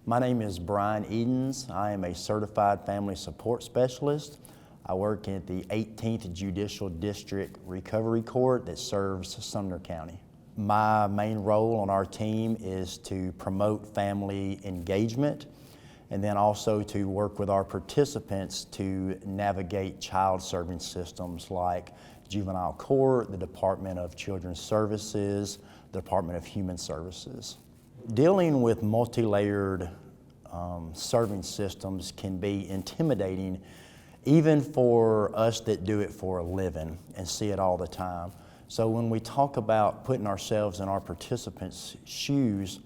My name is Brian Edens. I am a certified family support specialist. I work at the 18th Judicial District Recovery Court that serves Sumner County. My main role on our team is to promote family engagement and then also to work with our participants to navigate child serving systems like juvenile court, the Department of Children's Services, the Department of Human Services. Dealing with multi-layered serving systems can be intimidating even for us that do it for a living and see it all the time. So when we talk about putting ourselves in our participants' shoes,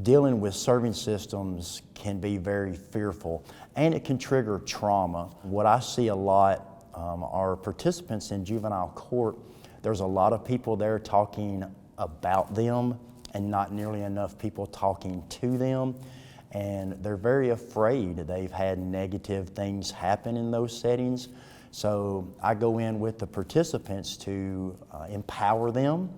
dealing with serving systems can be very fearful and it can trigger trauma. What I see a lot are participants in juvenile court. There's a lot of people there talking about them and not nearly enough people talking to them. And they're very afraid. They've had negative things happen in those settings. So I go in with the participants to empower them,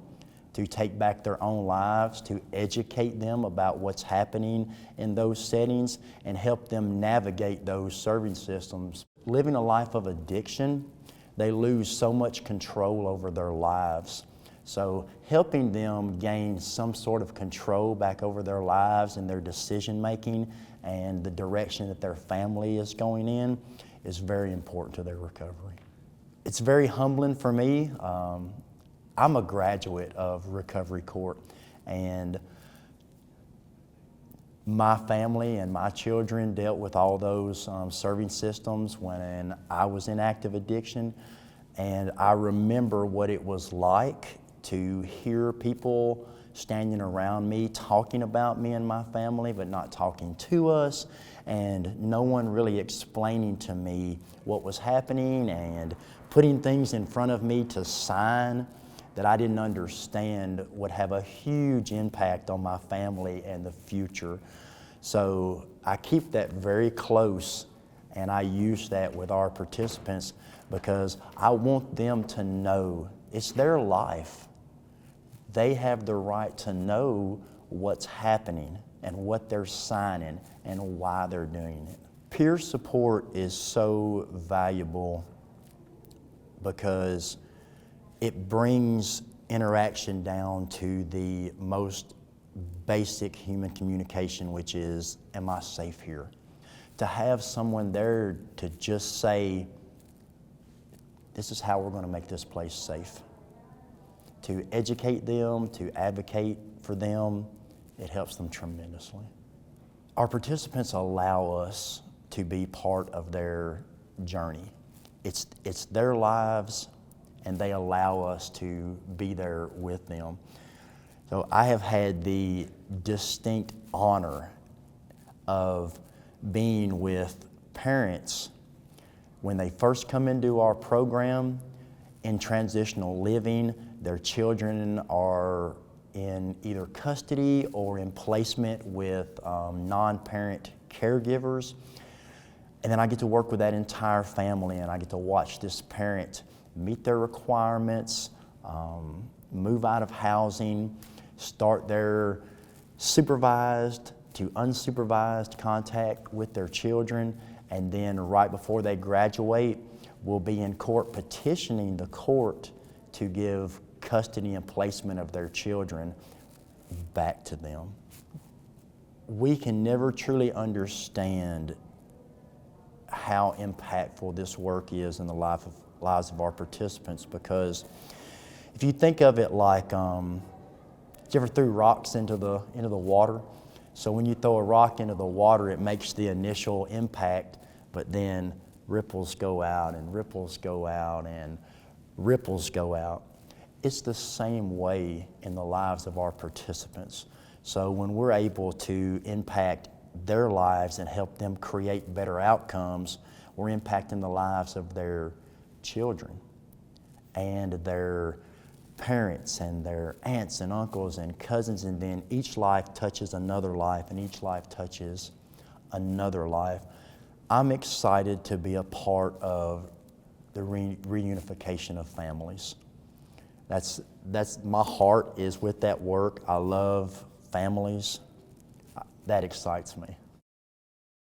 to take back their own lives, to educate them about what's happening in those settings and help them navigate those serving systems. Living a life of addiction, they lose so much control over their lives. So helping them gain some sort of control back over their lives and their decision making and the direction that their family is going in is very important to their recovery. It's very humbling for me. I'm a graduate of recovery court, and my family and my children dealt with all those serving systems when I was in active addiction, and I remember what it was like to hear people standing around me talking about me and my family but not talking to us, and no one really explaining to me what was happening and putting things in front of me to sign that I didn't understand would have a huge impact on my family and the future. So I keep that very close, and I use that with our participants because I want them to know it's their life. They have the right to know what's happening and what they're signing and why they're doing it. Peer support is so valuable because it brings interaction down to the most basic human communication, which is, am I safe here? To have someone there to just say, this is how we're going to make this place safe. To educate them, to advocate for them, it helps them tremendously. Our participants allow us to be part of their journey. It's their lives, and they allow us to be there with them. So I have had the distinct honor of being with parents when they first come into our program in transitional living. Their children are in either custody or in placement with non-parent caregivers. And then I get to work with that entire family, and I get to watch this parent meet their requirements, move out of housing, start their supervised to unsupervised contact with their children, and then right before they graduate, will be in court petitioning the court to give custody and placement of their children back to them. We can never truly understand how impactful this work is in the lives of our participants, because if you think of it like, you ever threw rocks into the water? So when you throw a rock into the water, it makes the initial impact, but then ripples go out and ripples go out and ripples go out. It's the same way in the lives of our participants. So when we're able to impact their lives and help them create better outcomes, we're impacting the lives of their children and their parents and their aunts and uncles and cousins, and then each life touches another life, and each life touches another life. I'm excited to be a part of the reunification of families. That's my heart is with that work. I love families. that excites me.